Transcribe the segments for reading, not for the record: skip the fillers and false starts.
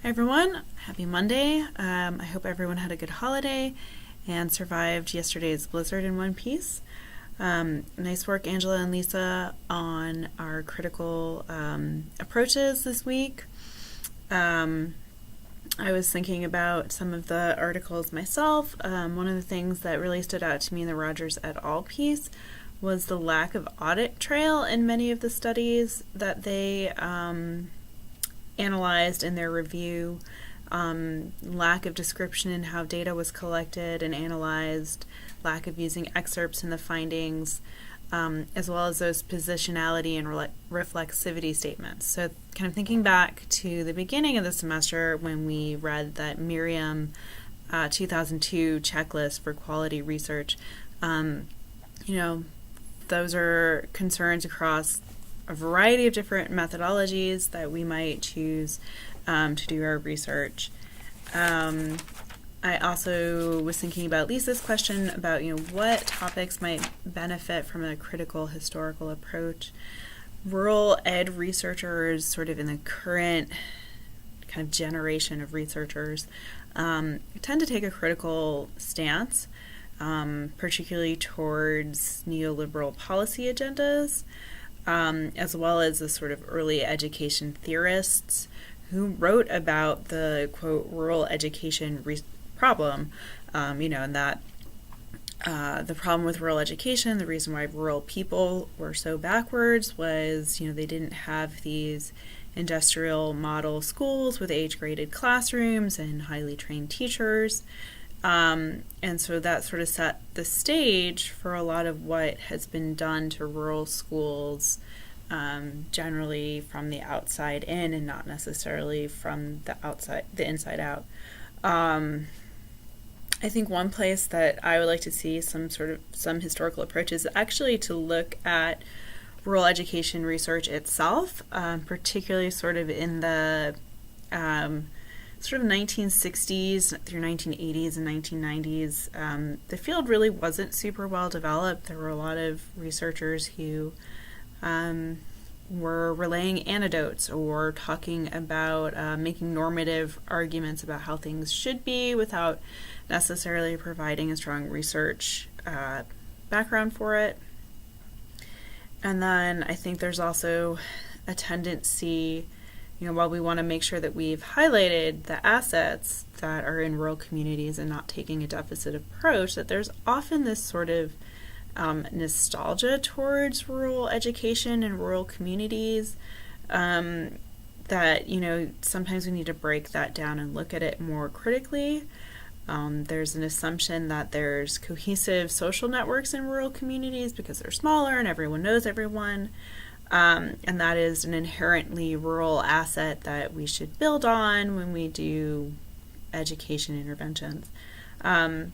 Hi everyone, happy Monday. I hope everyone had a good holiday and survived yesterday's blizzard in one piece. Nice work, Angela and Lisa, on our critical approaches this week. I was thinking about some of the articles myself. One of the things that really stood out to me in the Rogers et al. Piece was the lack of audit trail in many of the studies that they analyzed in their review, lack of description in how data was collected and analyzed, lack of using excerpts in the findings, as well as those positionality and reflexivity statements. So kind of thinking back to the beginning of the semester when we read that Miriam 2002 checklist for quality research, those are concerns across a variety of different methodologies that we might choose to do our research. I also was thinking about Lisa's question about what topics might benefit from a critical historical approach. Rural ed researchers, sort of in the current kind of generation of researchers, tend to take a critical stance, particularly towards neoliberal policy agendas, as well as the sort of early education theorists who wrote about the, quote, rural education problem, and that the problem with rural education, the reason why rural people were so backwards was, they didn't have these industrial model schools with age-graded classrooms and highly trained teachers. And so that sort of set the stage for a lot of what has been done to rural schools, generally from the outside in and not necessarily from the inside out. I think one place that I would like to see some historical approaches is actually to look at rural education research itself, particularly sort of in the sort of 1960s through 1980s and 1990s. The field really wasn't super well developed. There were a lot of researchers who were relaying anecdotes or talking about making normative arguments about how things should be without necessarily providing a strong research background for it. And then I think there's also a tendency, while we want to make sure that we've highlighted the assets that are in rural communities and not taking a deficit approach, that there's often this sort of nostalgia towards rural education and rural communities, that, sometimes we need to break that down and look at it more critically. There's an assumption that there's cohesive social networks in rural communities because they're smaller and everyone knows everyone. And that is an inherently rural asset that we should build on when we do education interventions. And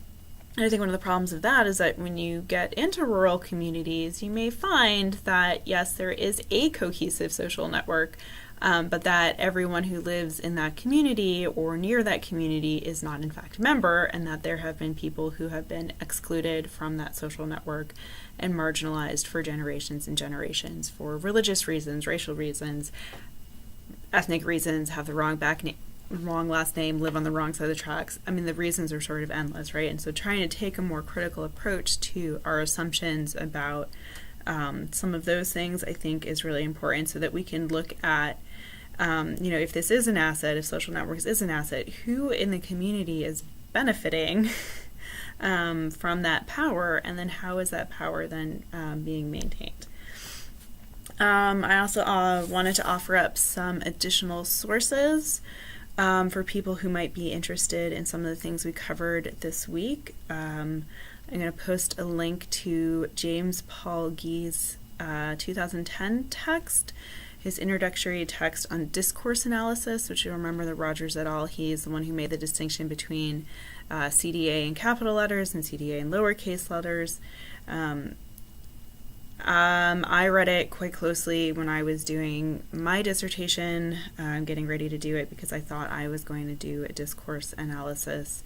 I think one of the problems of that is that when you get into rural communities, you may find that, yes, there is a cohesive social network, but that everyone who lives in that community or near that community is not in fact a member, and that there have been people who have been excluded from that social network and marginalized for generations and generations for religious reasons, racial reasons, ethnic reasons, have the wrong last name, live on the wrong side of the tracks. I mean, the reasons are sort of endless, right? And so trying to take a more critical approach to our assumptions about some of those things, I think, is really important so that we can look at, if this is an asset, if social networks is an asset, who in the community is benefiting from that power, and then how is that power then being maintained? I also wanted to offer up some additional sources for people who might be interested in some of the things we covered this week. I'm going to post a link to James Paul Gee's 2010 text, his introductory text on discourse analysis, which you'll remember the Rogers et al. He's the one who made the distinction between CDA in capital letters and CDA in lowercase letters. I read it quite closely when I was doing my dissertation. I'm getting ready to do it because I thought I was going to do a discourse analysis.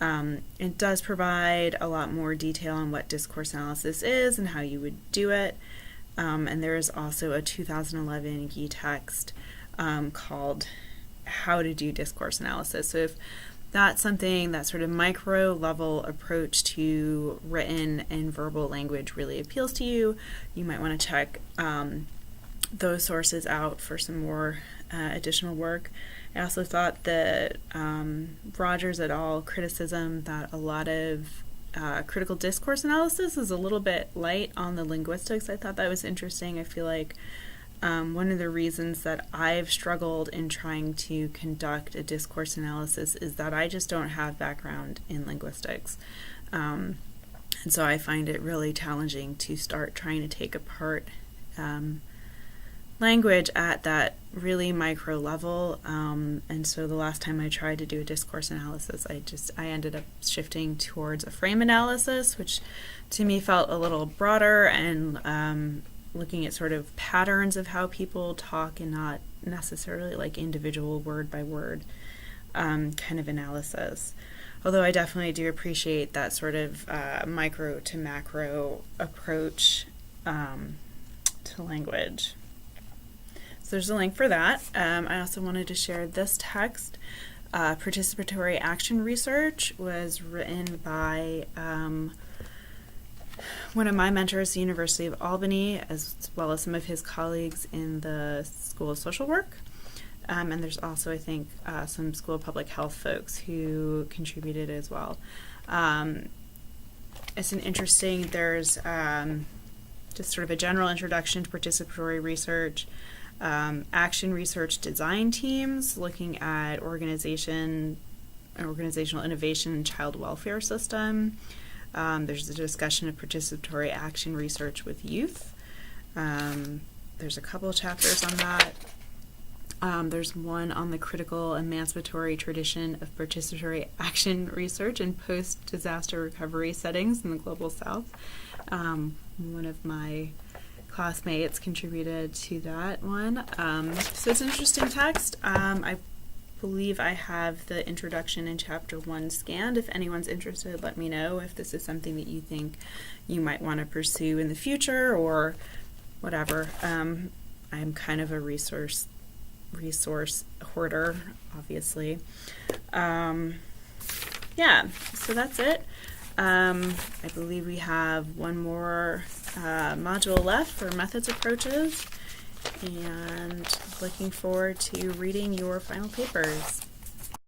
It does provide a lot more detail on what discourse analysis is and how you would do it. And there is also a 2011 Gee text called how to do discourse analysis. So if that's something, that sort of micro level approach to written and verbal language really appeals to you, you might want to check those sources out for some more additional work. I also thought that Rogers et al. Criticism that a lot of critical discourse analysis is a little bit light on the linguistics. I thought that was interesting. I feel like one of the reasons that I've struggled in trying to conduct a discourse analysis is that I just don't have background in linguistics. And so I find it really challenging to start trying to take apart language at that really micro level. And so the last time I tried to do a discourse analysis, I ended up shifting towards a frame analysis, which to me felt a little broader and looking at sort of patterns of how people talk and not necessarily like individual word by word kind of analysis. Although I definitely do appreciate that sort of micro to macro approach to language. So there's a link for that. I also wanted to share this text. Participatory Action Research was written by one of my mentors at the University of Albany, as well as some of his colleagues in the School of Social Work. And there's also, I think, some School of Public Health folks who contributed as well. It's an interesting, there's just sort of a general introduction to participatory research, action research design teams looking at organizational innovation and child welfare system. There's a discussion of participatory action research with youth. There's a couple of chapters on that. There's one on the critical emancipatory tradition of participatory action research in post-disaster recovery settings in the Global South. One of my classmates contributed to that one. So it's an interesting text. I believe I have the introduction in chapter 1 scanned. If anyone's interested, let me know if this is something that you think you might want to pursue in the future or whatever. I'm kind of a resource hoarder, obviously. Yeah, so that's it. I believe we have one more module left for methods approaches, and looking forward to reading your final papers.